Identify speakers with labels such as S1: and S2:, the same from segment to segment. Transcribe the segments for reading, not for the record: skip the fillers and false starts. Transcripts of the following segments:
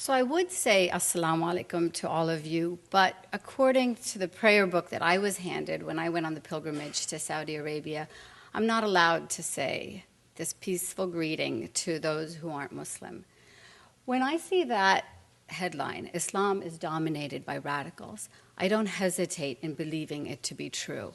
S1: So I would say Assalamu alaikum to all of you, but according to the prayer book that I was handed when I went on the pilgrimage to Saudi Arabia, I'm not allowed to say this peaceful greeting to those who aren't Muslim. When I see that headline, Islam is dominated by radicals, I don't hesitate in believing it to be true.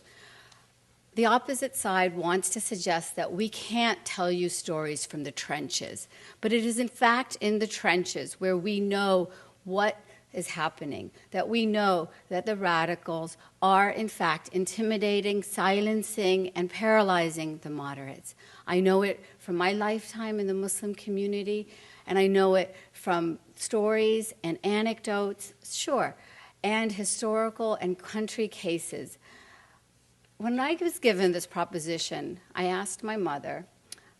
S1: The opposite side wants to suggest that we can't tell you stories from the trenches, but it is in fact in the trenches where we know what is happening, that we know that the radicals are in fact intimidating, silencing, and paralyzing the moderates. I know it from my lifetime in the Muslim community, and I know it from stories and anecdotes, sure, and historical and country cases. When I was given this proposition, I asked my mother,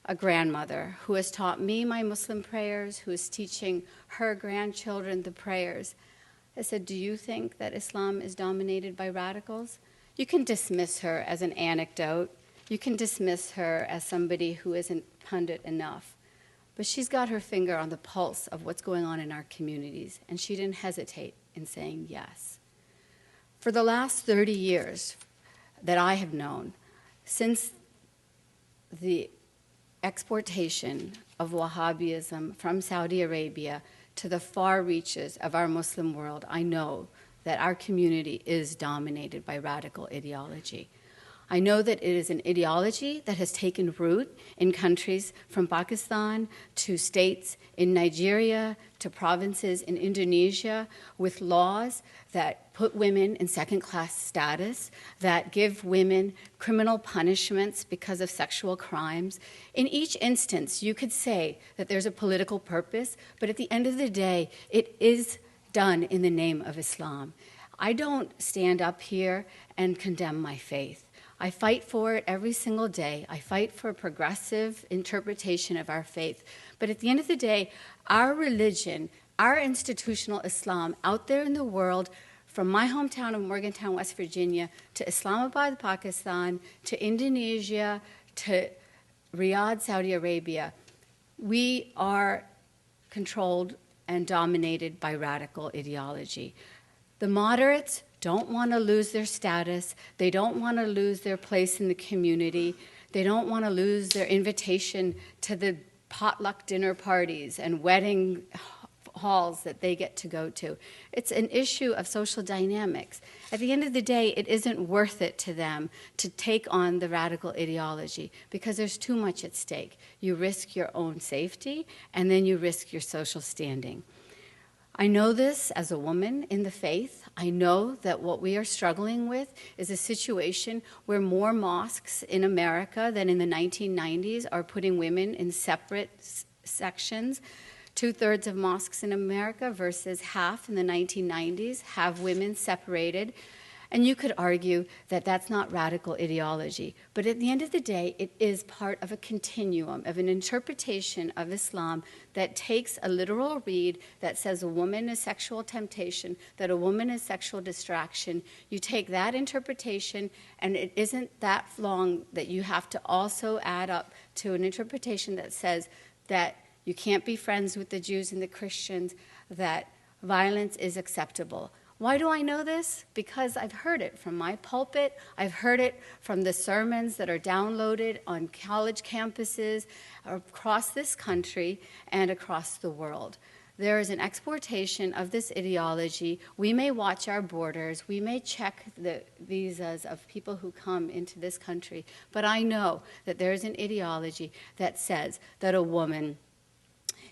S1: a grandmother, who has taught me my Muslim prayers, who is teaching her grandchildren the prayers. I said, do you think that Islam is dominated by radicals? You can dismiss her as an anecdote. You can dismiss her as somebody who isn't pundit enough. But she's got her finger on the pulse of what's going on in our communities, and she didn't hesitate in saying yes. For the last 30 years, that I have known, since the exportation of Wahhabism from Saudi Arabia to the far reaches of our Muslim world, I know that our community is dominated by radical ideology. I know that it is an ideology that has taken root in countries from Pakistan to states in Nigeria to provinces in Indonesia with laws that put women in second-class status, that give women criminal punishments because of sexual crimes. In each instance, you could say that there's a political purpose, but at the end of the day, it is done in the name of Islam. I don't stand up here and condemn my faith. I fight for it every single day. I fight for a progressive interpretation of our faith. But at the end of the day, our religion, our institutional Islam out there in the world, from my hometown of Morgantown, West Virginia, to Islamabad, Pakistan, to Indonesia, to Riyadh, Saudi Arabia, we are controlled and dominated by radical ideology. The moderates don't want to lose their status. They don't want to lose their place in the community. They don't want to lose their invitation to the potluck dinner parties and wedding halls that they get to go to. It's an issue of social dynamics. At the end of the day, it isn't worth it to them to take on the radical ideology because there's too much at stake. You risk your own safety, and then you risk your social standing. I know this as a woman in the faith. I know that what we are struggling with is a situation where more mosques in America than in the 1990s are putting women in separate sections. 2/3 of mosques in America versus half in the 1990s have women separated. And you could argue that that's not radical ideology. But at the end of the day, it is part of a continuum, of an interpretation of Islam that takes a literal read that says a woman is sexual temptation, that a woman is sexual distraction. You take that interpretation, and it isn't that long that you have to also add up to an interpretation that says that you can't be friends with the Jews and the Christians, that violence is acceptable. Why do I know this? Because I've heard it from my pulpit. I've heard it from the sermons that are downloaded on college campuses across this country and across the world. There is an exportation of this ideology. We may watch our borders. We may check the visas of people who come into this country. But I know that there is an ideology that says that a woman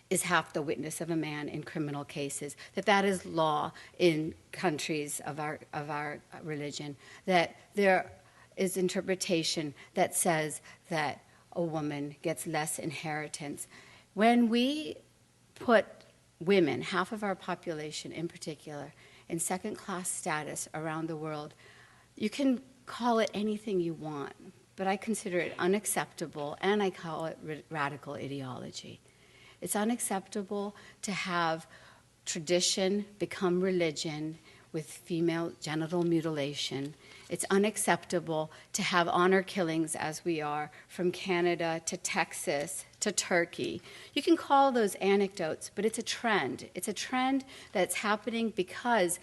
S1: is half the witness of a man in criminal cases, that is law in countries of our religion, that there is interpretation that says that a woman gets less inheritance. When we put women, half of our population in particular, in second-class status around the world, you can call it anything you want, but I consider it unacceptable, and I call it radical ideology. It's unacceptable to have tradition become religion with female genital mutilation. It's unacceptable to have honor killings as we are from Canada to Texas to Turkey. You can call those anecdotes, but it's a trend. It's a trend that's happening because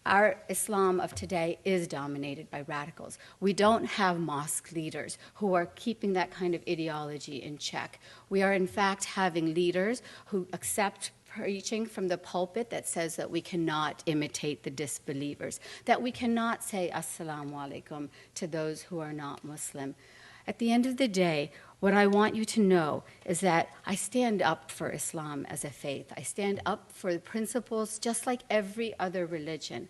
S1: our Islam of today is dominated by radicals. We don't have mosque leaders who are keeping that kind of ideology in check. We are, in fact, having leaders who accept preaching from the pulpit that says that we cannot imitate the disbelievers, that we cannot say assalamu alaikum to those who are not Muslim. At the end of the day, what I want you to know is that I stand up for Islam as a faith. I stand up for the principles just like every other religion.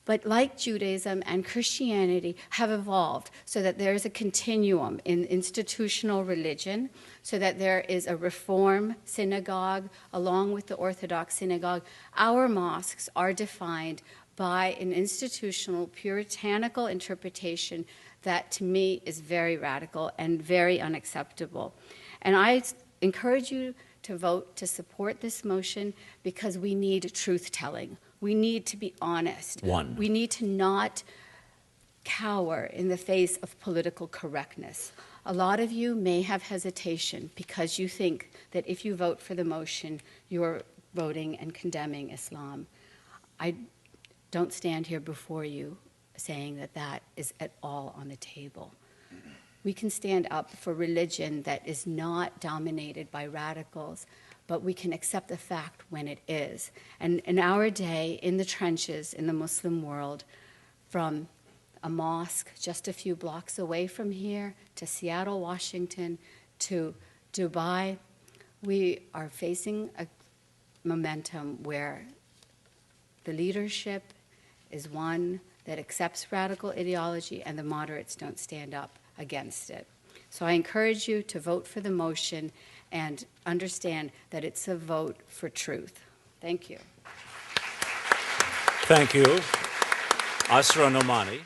S1: But like Judaism and Christianity have evolved so that there is a continuum in institutional religion, so that there is a Reform synagogue along with the Orthodox synagogue. Our mosques are defined by an institutional, puritanical interpretation that to me is very radical and very unacceptable. And I encourage you to vote to support this motion because we need truth-telling. We need to be honest. We need to not cower in the face of political correctness. A lot of you may have hesitation because you think that if you vote for the motion, you're voting and condemning Islam. I don't stand here before you saying that that is at all on the table. We can stand up for religion that is not dominated by radicals, but we can accept the fact when it is. And in our day, in the trenches, in the Muslim world, from a mosque just a few blocks away from here to Seattle, Washington, to Dubai, we are facing a momentum where the leadership is one that accepts radical ideology and the moderates don't stand up against it. So I encourage you to vote for the motion and understand that it's a vote for truth. Thank you.
S2: Thank you. Asra Nomani.